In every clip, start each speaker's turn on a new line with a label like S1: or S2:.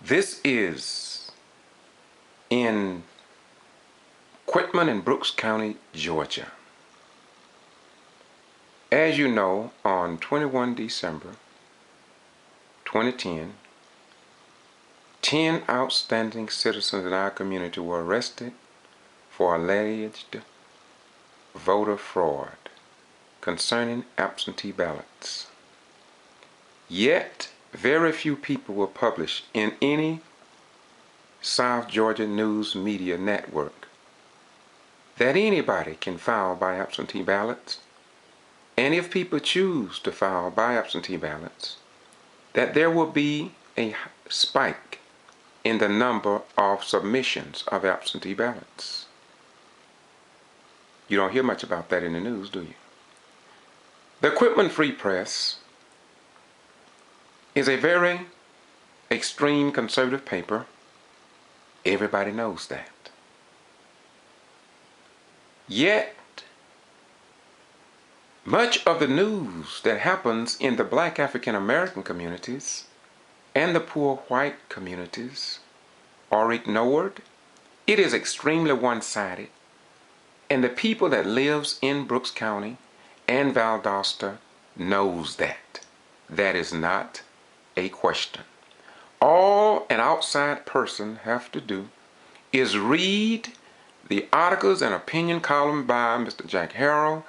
S1: This is in Quitman in Brooks County, Georgia. As you know, on 21 December 2010, 10 outstanding citizens in our community were arrested for alleged voter fraud concerning absentee ballots. Yet, very few people were published in any South Georgia news media network that anybody can file by absentee ballots, and if people choose to file by absentee ballots, that there will be a spike in the number of submissions of absentee ballots. You don't hear much about that in the news, do you? The Quitman Free Press is a very extreme conservative paper. Everybody knows that. Yet, much of the news that happens in the Black African American communities and the poor white communities are ignored. It is extremely one-sided, and the people that lives in Brooks County and Valdosta knows that. That is not a question. All an outside person have to do is read the articles and opinion column by Mr. Jack Harrell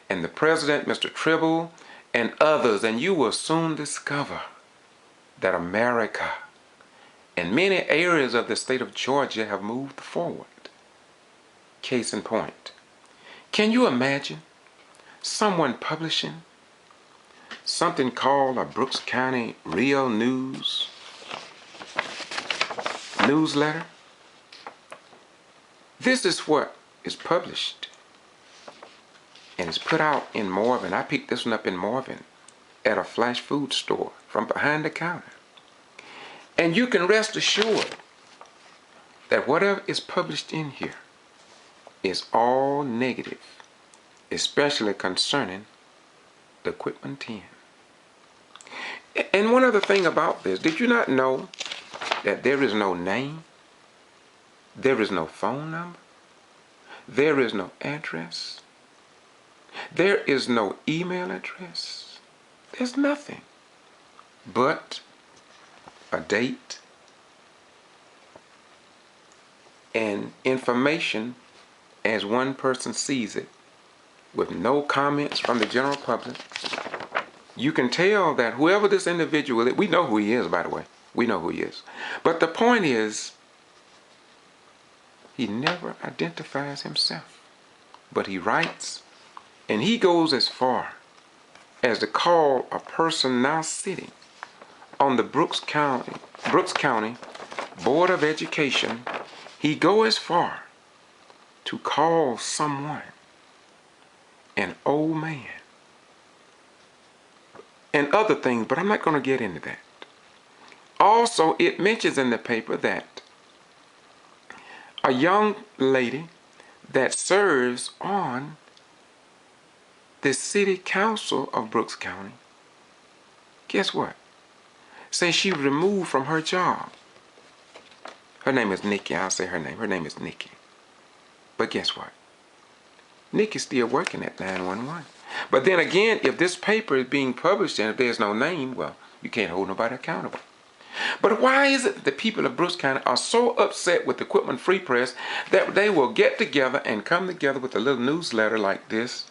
S1: and the president, Mr. Tribble, and others, and you will soon discover that America and many areas of the state of Georgia have moved forward. Case in point, can you imagine someone publishing something called a Brooks County Real News newsletter? This is what is published and is put out in Morven. I picked this one up in Morven at a flash food store from behind the counter. And you can rest assured that whatever is published in here is all negative, especially concerning the Quitman 10. And one other thing about this, did you not know that there is no name? There is no phone number. There is no address. There is no email address. There's nothing but a date and information as one person sees it, with no comments from the general public. You can tell that whoever this individual is, we know who he is, by the way. We know who he is. But the point is, he never identifies himself. But he writes, and he goes as far as to call a person now sitting on the Brooks County Board of Education. He goes as far to call someone an old man and other things, but I'm not going to get into that. Also, it mentions in the paper that a young lady that serves on the city council of Brooks County, guess what? Say she was removed from her job. Her name is Nikki. I'll say her name. Her name is Nikki. But guess what? Nikki's still working at 911. But then again, if this paper is being published and if there's no name, well, you can't hold nobody accountable. But why is it that the people of Brooks County are so upset with the Quitman Free Press that they will get together and come together with a little newsletter like this?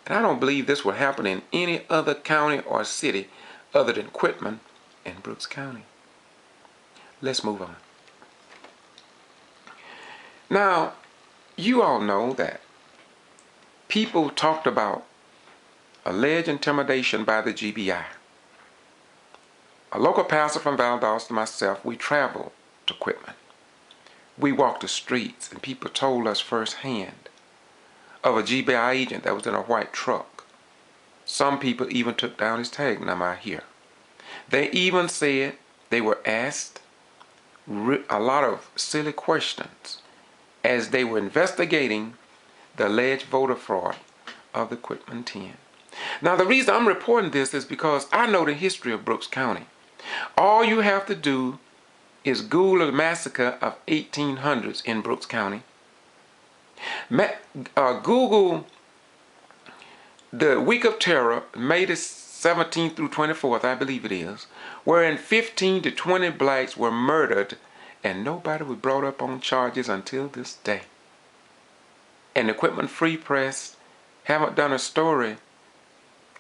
S1: And I don't believe this will happen in any other county or city other than Quitman and Brooks County. Let's move on. Now, you all know that people talked about alleged intimidation by the G.B.R. A local pastor from Valdosta and myself, we traveled to Quitman. We walked the streets and people told us firsthand of a G.B.R. agent that was in a white truck. Some people even took down his tag number out here. They even said they were asked a lot of silly questions as they were investigating the alleged voter fraud of the Quitman 10. Now, the reason I'm reporting this is because I know the history of Brooks County. All you have to do is Google massacre of 1800s in Brooks County. Google the Week of Terror, May the 17th through 24th, I believe it is, wherein 15 to 20 blacks were murdered and nobody was brought up on charges until this day. And the Quitman Free Press haven't done a story,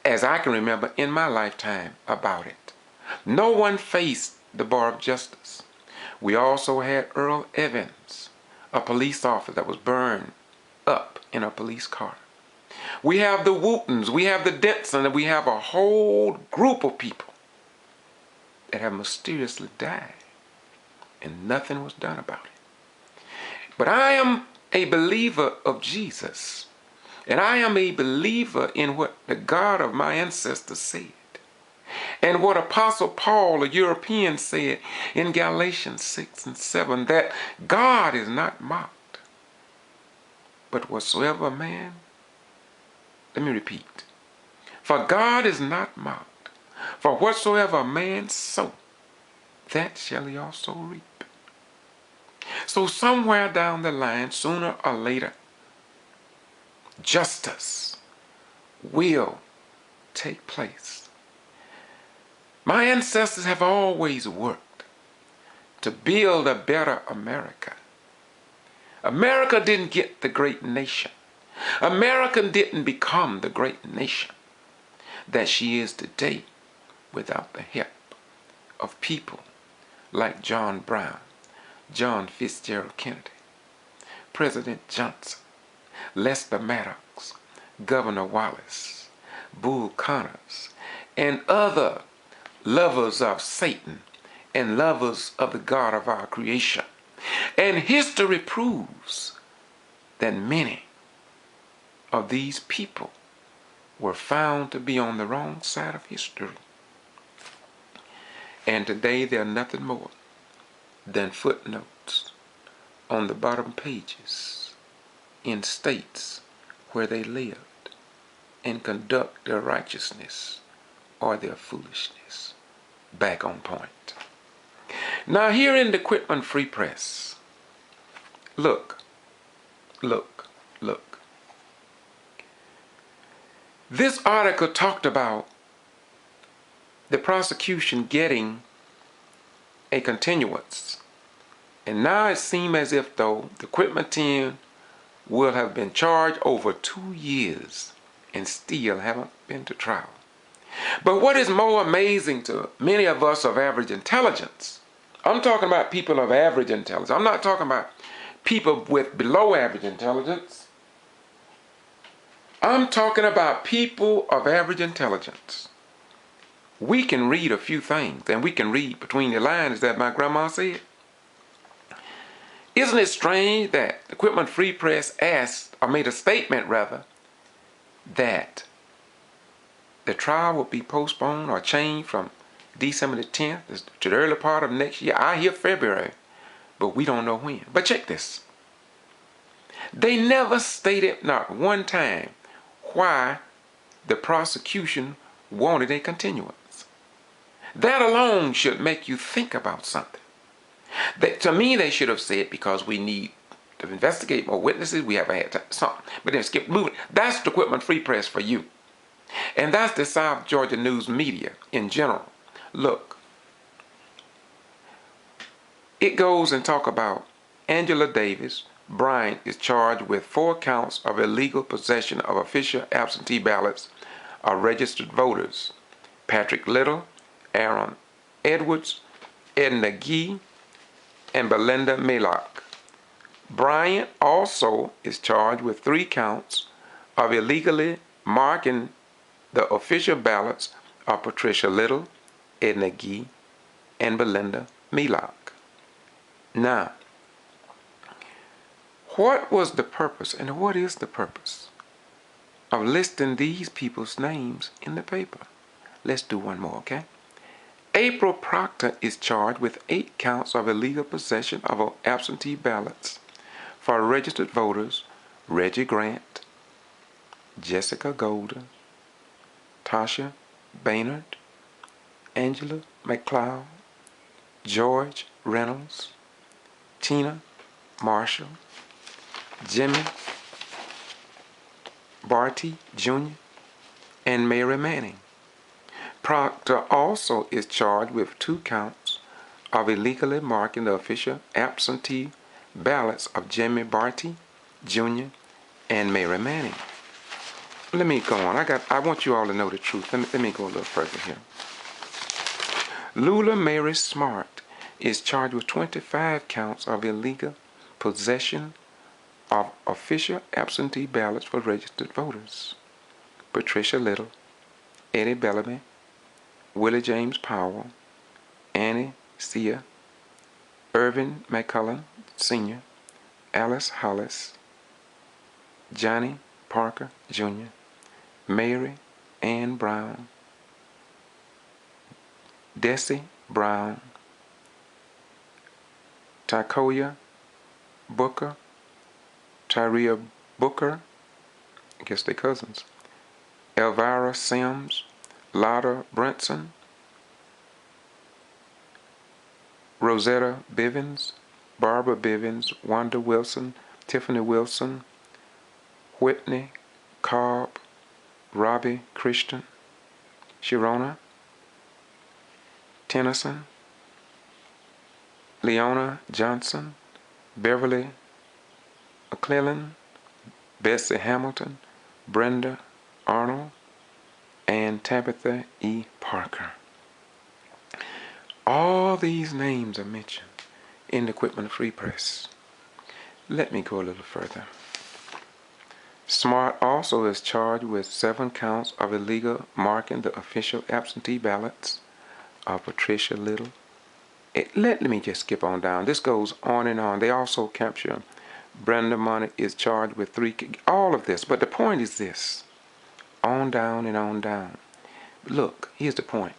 S1: as I can remember in my lifetime, about it. No one faced the bar of justice. We also had Earl Evans, a police officer that was burned up in a police car. We have the Wootons, we have the Denson, and we have a whole group of people that have mysteriously died, and nothing was done about it. But I am a believer of Jesus, and I am a believer in what the God of my ancestors said, and what Apostle Paul, a European, said in Galatians 6 and 7, that God is not mocked, but whatsoever man, let me repeat, for God is not mocked, for whatsoever a man sow, that shall he also reap. So somewhere down the line, sooner or later, justice will take place. My ancestors have always worked to build a better America. America didn't get the great nation. America didn't become the great nation that she is today without the help of people like John Brown, John Fitzgerald Kennedy, President Johnson, Lester Maddox, Governor Wallace, Bull Connors, and other lovers of Satan and lovers of the God of our creation. And history proves that many of these people were found to be on the wrong side of history. And today they are nothing more than footnotes on the bottom pages in states where they lived and conduct their righteousness or their foolishness. Back on point. Now here in the Quitman Free Press, look. This article talked about the prosecution getting a continuance. And now it seems as if though the Quitman team will have been charged over 2 years and still haven't been to trial. But what is more amazing to many of us of average intelligence, I'm talking about people of average intelligence. I'm not talking about people with below average intelligence. I'm talking about people of average intelligence. We can read a few things, and we can read between the lines, that my grandma said. Isn't it strange that the Quitman Free Press asked, or made a statement rather, that the trial will be postponed or changed from December the 10th to the early part of next year? I hear February, but we don't know when. But check this. They never stated, not one time, why the prosecution wanted a continuance. That alone should make you think about something. To me, they should have said, because we need to investigate more witnesses, we haven't had time, something. But then skip moving. That's the Quitman Free Press for you. And that's the South Georgia news media in general. Look, it goes and talk about Angela Davis Bryant is charged with 4 counts of illegal possession of official absentee ballots of registered voters. Patrick Little, Aaron Edwards, Edna Gee, and Belinda Maylock. Bryant also is charged with 3 counts of illegally marking the official ballots of Patricia Little, Edna Gee, and Belinda Maylock. Now, what was the purpose, and what is the purpose of listing these people's names in the paper? Let's do one more, okay? April Proctor is charged with 8 counts of illegal possession of absentee ballots for registered voters Reggie Grant, Jessica Golden, Tasha Baynard, Angela McLeod, George Reynolds, Tina Marshall, Jimmy Barty Jr., and Mary Manning. Proctor also is charged with 2 counts of illegally marking the official absentee ballots of Jimmy Barty Jr. and Mary Manning. Let me go on. I want you all to know the truth. Let me go a little further here. Lula Mary Smart is charged with 25 counts of illegal possession of official absentee ballots for registered voters. Patricia Little, Eddie Bellamy, Willie James Powell, Annie Sia, Irvin McCullen Sr., Alice Hollis, Johnny Parker Jr., Mary Ann Brown, Desi Brown, Takoya Booker, Tyria Booker, I guess they're cousins, Elvira Sims, Lotta Brunson, Rosetta Bivens, Barbara Bivens, Wanda Wilson, Tiffany Wilson, Whitney Cobb, Robbie Christian, Sharona Tennyson, Leona Johnson, Beverly McClellan, Bessie Hamilton, Brenda Arnold, and Tabitha E. Parker. All these names are mentioned in the Quitman Free Press. Let me go a little further. Smart also is charged with 7 counts of illegal marking the official absentee ballots of Patricia Little. Let me just skip on down. This goes on and on. They also capture Brenda Money is charged with 3, all of this. But the point is this. On down and on down. Look, here's the point.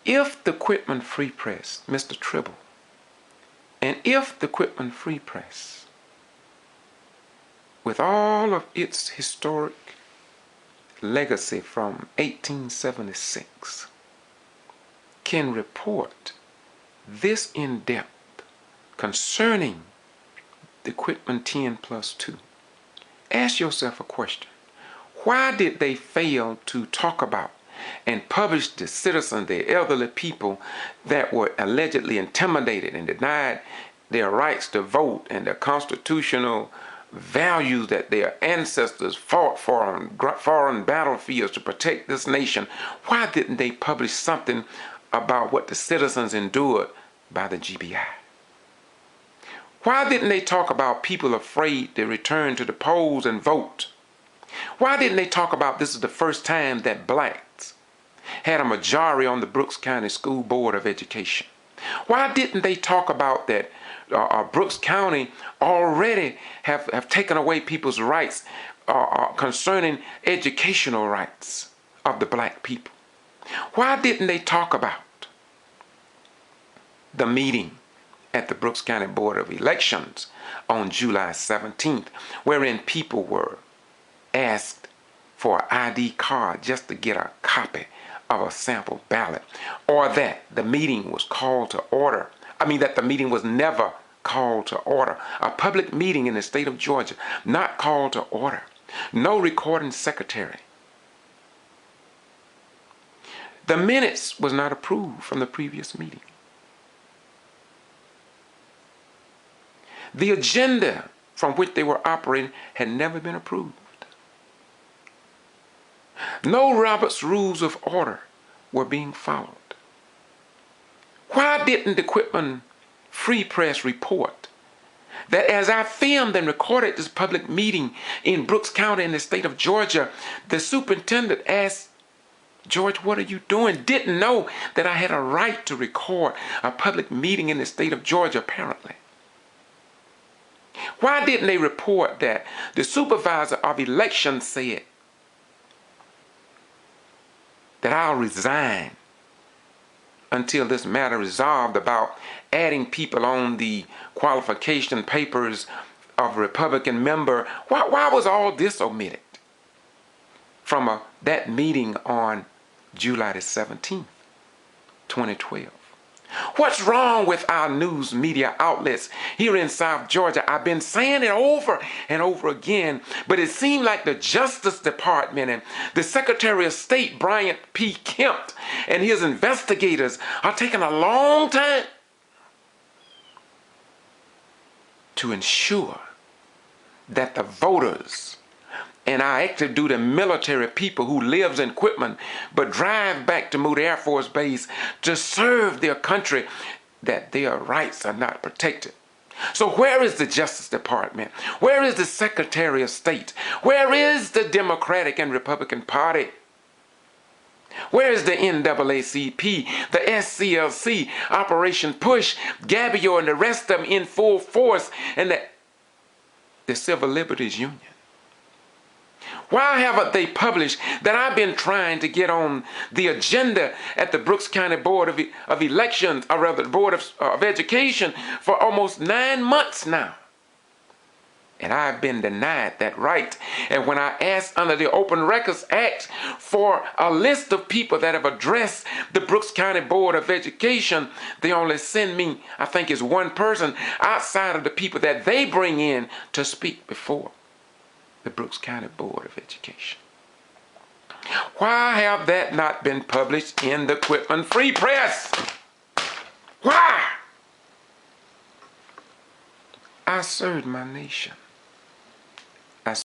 S1: If the Quitman Free Press, Mr. Tribble, and if the Quitman Free Press, with all of its historic legacy from 1876, can report this in depth concerning the Quitman 10+2, ask yourself a question. Why did they fail to talk about and publish the citizens, the elderly people that were allegedly intimidated and denied their rights to vote and their constitutional values that their ancestors fought for on foreign battlefields to protect this nation? Why didn't they publish something about what the citizens endured by the G.B.R? Why didn't they talk about people afraid to return to the polls and vote? Why didn't they talk about this is the first time that blacks had a majority on the Brooks County School Board of Education? Why didn't they talk about that Brooks County already have taken away people's rights concerning educational rights of the black people? Why didn't they talk about the meeting at the Brooks County Board of Elections on July 17th, wherein people were asked for an ID card just to get a copy of a sample ballot, or that the meeting was called to order? That the meeting was never called to order. A public meeting in the state of Georgia, not called to order. No recording secretary. The minutes was not approved from the previous meeting. The agenda from which they were operating had never been approved. No Robert's Rules of Order were being followed. Why didn't the Quitman Free Press report that as I filmed and recorded this public meeting in Brooks County in the state of Georgia, the superintendent asked George, what are you doing? Didn't know that I had a right to record a public meeting in the state of Georgia, apparently. Why didn't they report that the supervisor of elections said that I'll resign until this matter resolved about adding people on the qualification papers of a Republican member? Why was all this omitted from that meeting on July the 17th, 2012? What's wrong with our news media outlets here in South Georgia? I've been saying it over and over again, but it seemed like the Justice Department and the Secretary of State, Brian P. Kemp, and his investigators are taking a long time to ensure that the voters and our active duty military people who lives in Quitman but drive back to Moody Air Force Base to serve their country, that their rights are not protected. So where is the Justice Department? Where is the Secretary of State? Where is the Democratic and Republican Party? Where is the NAACP, the SCLC, Operation Push, G.B.R and the rest of them in full force, and the Civil Liberties Union? Why haven't they published that I've been trying to get on the agenda at the Brooks County Board of Elections, or rather the Board of Education, for almost 9 months now? And I've been denied that right. And when I asked under the Open Records Act for a list of people that have addressed the Brooks County Board of Education, they only send me, I think it's one person outside of the people that they bring in to speak before the Brooks County Board of Education. Why have that not been published in the Quitman Free Press? Why? I served my nation.